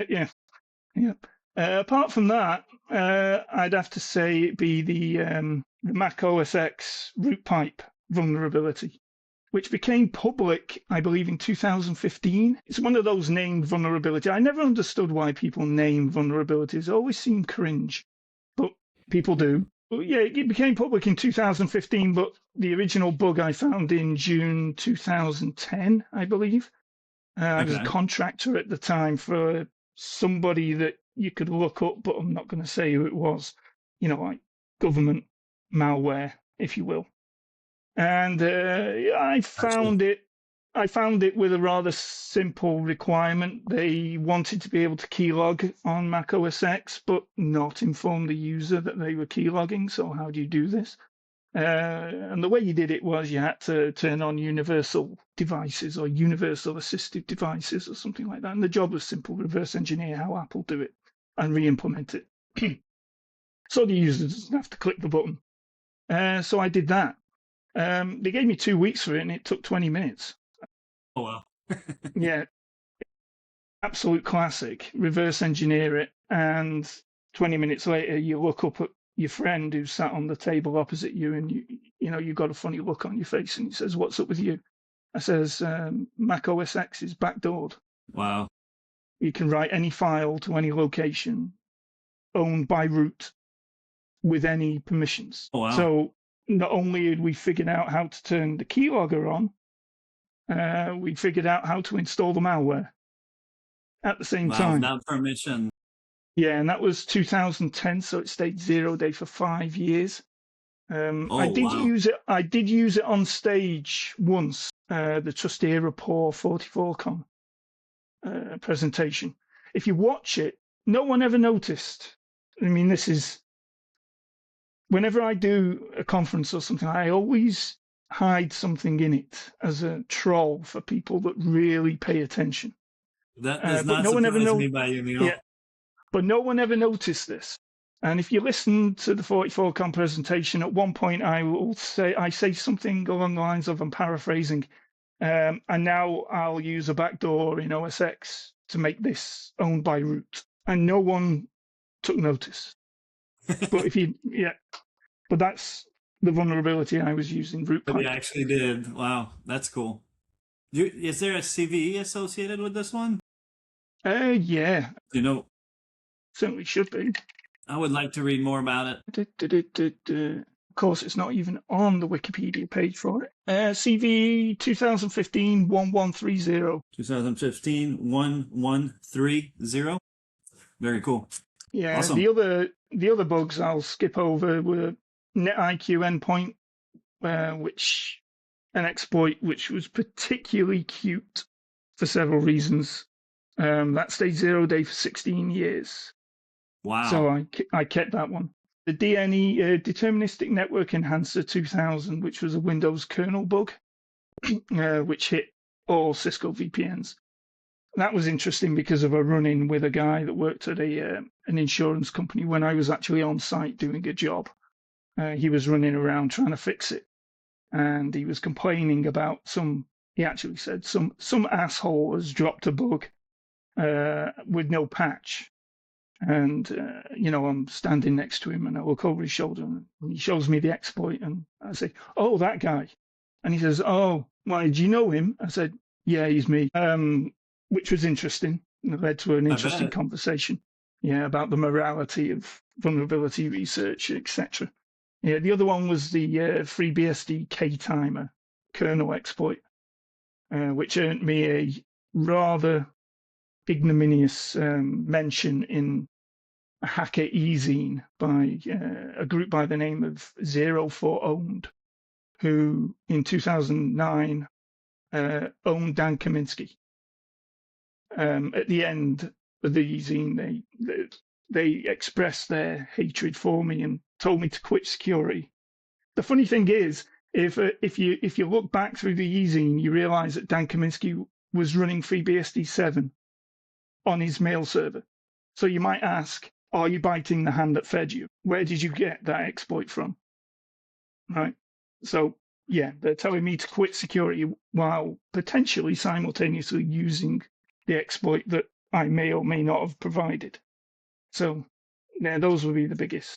Yeah, yeah. Apart from that, I'd have to say it'd be the macOS X root pipe vulnerability, which became public, I believe, in 2015. It's one of those named vulnerabilities. I never understood why people name vulnerabilities. It always seemed cringe, but people do. Well, yeah, it became public in 2015, but the original bug I found in June 2010, I believe. I was a Okay. contractor at the time for somebody that you could look up, but I'm not going to say who it was. Like government malware, if you will. And I Gotcha. found it. I found it with a rather simple requirement. They wanted to be able to keylog on Mac OS X, but not inform the user that they were keylogging. So how do you do this? And the way you did it was you had to turn on universal devices or universal assistive devices or something like that. And the job was simple: reverse engineer how Apple do it and re-implement it. So the user doesn't have to click the button. So I did that. They gave me 2 weeks for it, and it took 20 minutes. Oh well. Yeah, absolute classic. Reverse engineer it, and 20 minutes later, you look up at your friend who's sat on the table opposite you, and you've got a funny look on your face, and he says, "What's up with you?" I says, "Mac OS X is backdoored. Wow. You can write any file to any location, owned by root, with any permissions." Oh wow. So not only had we figured out how to turn the keylogger on, we figured out how to install the malware at the same Wow. time. Without permission. Yeah, and that was 2010, so it stayed 0 day for 5 years. I Oh did wow. use it. I did use it on stage once, the Trustee Rapport 44con presentation. If you watch it, no one ever noticed. I mean, this is whenever I do a conference or something, I always hide something in it as a troll for people that really pay attention. That does But not no one ever surprise know. me by you, Yeah, Neil. but no one ever noticed this. And if you listen to the 44con presentation, at one point I say something along the lines of, I'm paraphrasing, and now I'll use a backdoor in OS X to make this owned by root, and no one took notice. But but that's the vulnerability I was using, root But you pipe. actually did. Wow, that's cool. Is there a CVE associated with this one? Yeah, You know, certainly should be. I would like to read more about it. Of course, it's not even on the Wikipedia page for it. CV 2015-1130. 2015 1130. Very cool. Yeah, Awesome. the other bugs I'll skip over were NetIQ endpoint, which an exploit which was particularly cute for several reasons. That stayed 0 day for 16 years, so Wow. I kept that one. The DNE Deterministic Network Enhancer 2000, which was a Windows kernel bug, which hit all Cisco VPNs. That was interesting because of a run-in with a guy that worked at an insurance company when I was actually on site doing a job. He was running around trying to fix it, and he was complaining about some. He actually said some asshole has dropped a bug with no patch, and I'm standing next to him, and I look over his shoulder, and he shows me the exploit, and I say, "Oh, that guy," and he says, "Oh, why, did you know him?" I said, "Yeah, he's me." Which was interesting. It led to an I interesting bet. conversation, yeah, about the morality of vulnerability research, etc. Yeah, the other one was the FreeBSD K-timer kernel exploit, which earned me a rather ignominious mention in a hacker e-zine by a group by the name of Zero for Owned, who in 2009 owned Dan Kaminsky. At the end of the zine, they expressed their hatred for me and told me to quit security. The funny thing is, if you look back through the zine, you realise that Dan Kaminsky was running FreeBSD 7 on his mail server. So you might ask, are you biting the hand that fed you? Where did you get that exploit from? Right. So yeah, they're telling me to quit security while potentially simultaneously using the exploit that I may or may not have provided. So, yeah, those would be the biggest.